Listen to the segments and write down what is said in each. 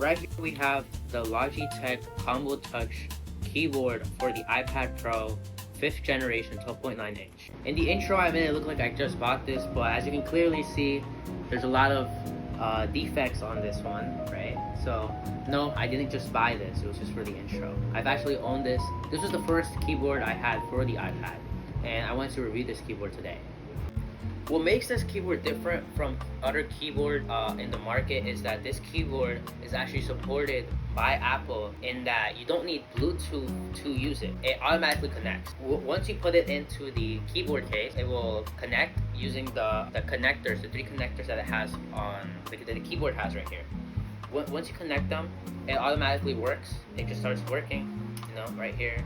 Right here we have the Logitech Combo Touch keyboard for the iPad Pro 5th generation 12.9 inch. In the intro I made it look like I just bought this, but as you can clearly see, there's a lot of defects on this one, right? So no, I didn't just buy this, it was just for the intro. I've actually owned this. This was the first keyboard I had for the iPad, and I wanted to review this keyboard today. What makes this keyboard different from other keyboard in the market is that this keyboard is actually supported by Apple in that you don't need Bluetooth to use it. It automatically connects. Once you put it into the keyboard case, it will connect using the connectors, the 3 connectors that it has on the keyboard has right here. Once you connect them, it automatically works. It just starts working, you know, right here.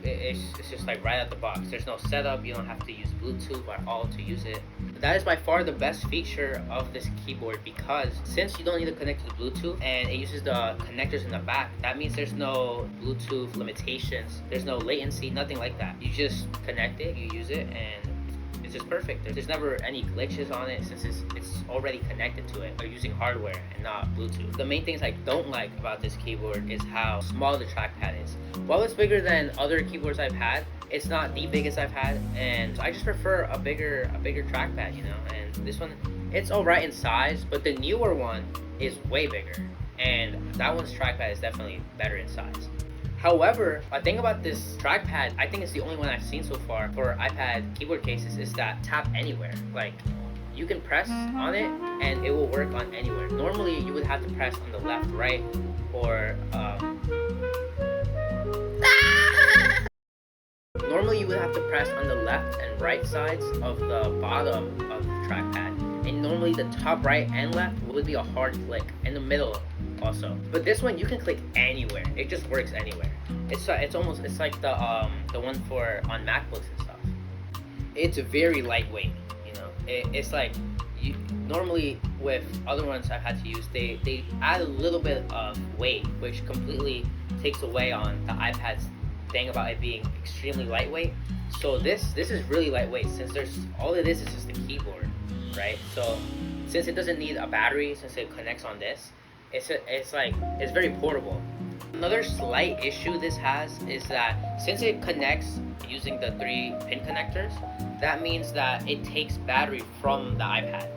It's just like right out the box. There's no setup. You don't have to use Bluetooth at all to use it. That is by far the best feature of this keyboard, because since you don't need to connect to the Bluetooth and it uses the connectors in the back, that means there's no Bluetooth limitations. There's no latency, nothing like that. You just connect it, you use it, and it's just perfect. There's never any glitches on it since it's already connected to it. They're using hardware and not Bluetooth. The main things I don't like about this keyboard is how small the trackpad is. While it's bigger than other keyboards I've had, it's not the biggest I've had, and I just prefer a bigger trackpad, you know. And this one, it's alright in size, but the newer one is way bigger, and that one's trackpad is definitely better in size. However, a thing about this trackpad, I think it's the only one I've seen so far for iPad keyboard cases, is that tap anywhere. Like, you can press on it and it will work on anywhere. Normally, you would have to press on the left, right, or normally you would have to press on the left and right sides of the bottom of the trackpad. And normally the top right and left would be a hard click, in the middle also. But this one you can click anywhere. It just works anywhere. It's like the one for on MacBooks and stuff. It's very lightweight, you know. It's like normally with other ones I've had to use, they add a little bit of weight, which completely takes away on the iPad's thing about it being extremely lightweight. So this is really lightweight, since there's all it is just a keyboard, right? So since it doesn't need a battery, since it connects on this, it's very portable. Another slight issue this has is that since it connects using the 3 pin connectors, that means that it takes battery from the iPad,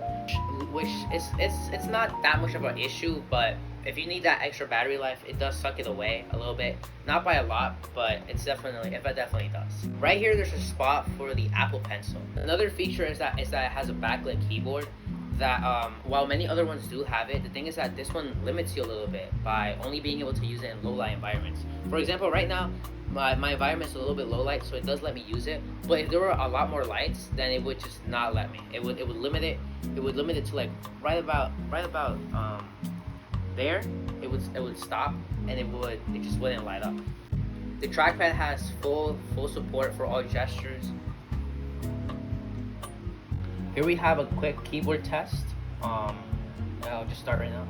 which it's not that much of an issue, but if you need that extra battery life, it does suck it away a little bit. Not by a lot, but it definitely does. Right here, there's a spot for the Apple Pencil. Another feature is that it has a backlit keyboard that, while many other ones do have it, the thing is that this one limits you a little bit by only being able to use it in low light environments. For example, right now, my environment's a little bit low light, so it does let me use it. But if there were a lot more lights, then it would just not let me. It would limit it. It would limit it to like right about there. It would stop, and it just wouldn't light up. The trackpad has full support for all gestures. Here we have a quick keyboard test. I'll just start right now.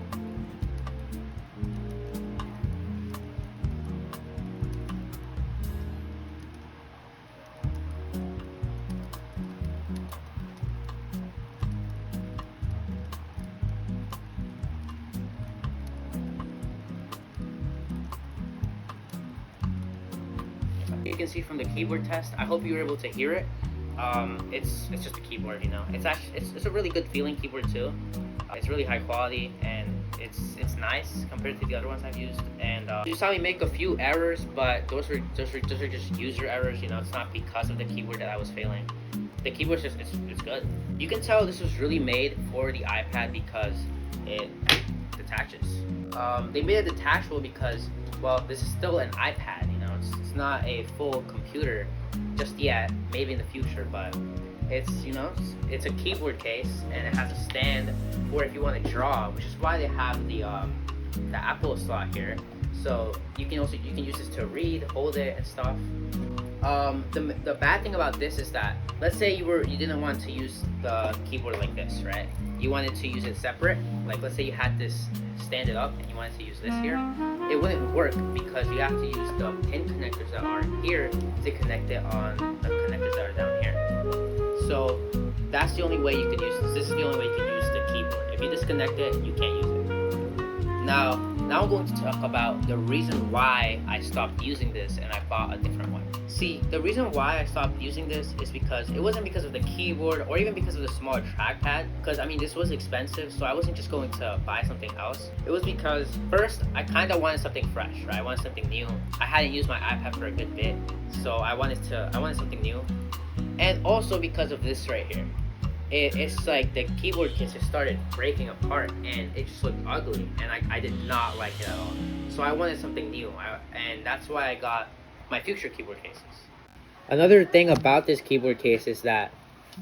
You can see from the keyboard test, I hope you were able to hear it. It's just a keyboard, you know. It's a really good feeling keyboard too. It's really high quality, and it's nice compared to the other ones I've used. And you saw me make a few errors, but those are just user errors, you know. It's not because of the keyboard that I was failing. The keyboard's just it's good. You can tell this was really made for the iPad because it detaches. They made it detachable because, well, this is still an iPad, you know. It's not a full computer just yet, maybe in the future, but it's, you know, it's a keyboard case, and it has a stand for if you want to draw, which is why they have the Apple slot here. So you can use this to read, hold it, and stuff. The bad thing about this is that, let's say you didn't want to use the keyboard like this, right? You wanted to use it separate. Like, let's say you had this stand it up and you wanted to use this here, it wouldn't work because you have to use the pin connectors that are here to connect it on the connectors that are down here. So that's the only way you could use this. This is the only way you can use the keyboard. If you disconnect it, you can't use it. Now I'm going to talk about the reason why I stopped using this and I bought a different one. See, the reason why I stopped using this is because it wasn't because of the keyboard or even because of the smaller trackpad. Because I mean, this was expensive, so I wasn't just going to buy something else. It was because first, I kind of wanted something fresh, right? I wanted something new. I hadn't used my iPad for a good bit, so I wanted something new, and also because of this right here. It's like the keyboard case just started breaking apart and it just looked ugly, and I did not like it at all. So I wanted something new, and that's why I got my future keyboard cases. Another thing about this keyboard case is that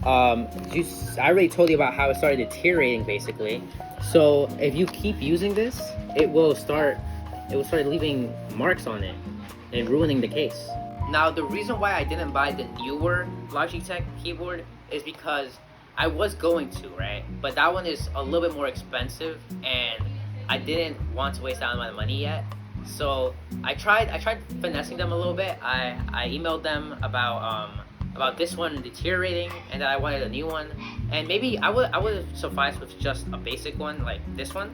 I already told you about how it started deteriorating basically. So if you keep using this, it will start leaving marks on it and ruining the case. Now the reason why I didn't buy the newer Logitech keyboard is because I was going to, right? But that one is a little bit more expensive and I didn't want to waste that amount of money yet. So I tried finessing them a little bit. I emailed them about this one deteriorating and that I wanted a new one. And maybe I would suffice with just a basic one like this one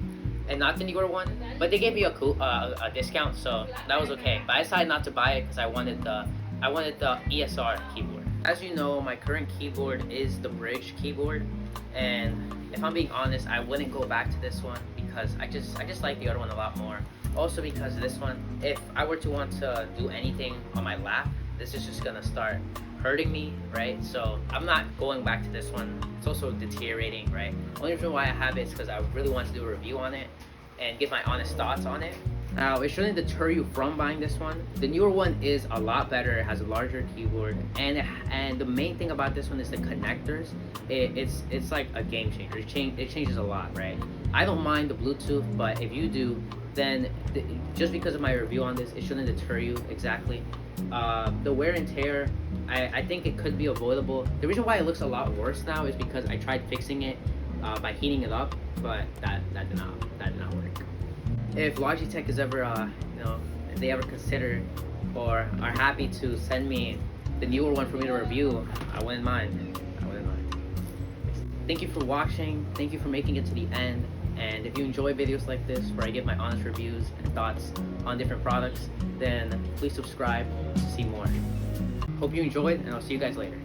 and not the newer one. But they gave me a discount, so that was okay. But I decided not to buy it because I wanted the ESR keyboard. As you know, my current keyboard is the Bridge keyboard, and if I'm being honest, I wouldn't go back to this one because I just like the other one a lot more. Also because this one, if I were to want to do anything on my lap, this is just gonna start hurting me, right? So I'm not going back to this one. It's also deteriorating, right? Only reason why I have it is because I really want to do a review on it and give my honest thoughts on it. Now, it shouldn't deter you from buying this one. The newer one is a lot better. It has a larger keyboard, and the main thing about this one is the connectors. It's like a game changer. It changes a lot, right? I don't mind the Bluetooth, but if you do, then just because of my review on this, it shouldn't deter you exactly. The wear and tear, I think it could be avoidable. The reason why it looks a lot worse now is because I tried fixing it by heating it up, but that did not work. If Logitech is ever, if they ever consider or are happy to send me the newer one for me to review, I wouldn't mind. Thank you for watching. Thank you for making it to the end. And if you enjoy videos like this where I give my honest reviews and thoughts on different products, then please subscribe to see more. Hope you enjoyed, and I'll see you guys later.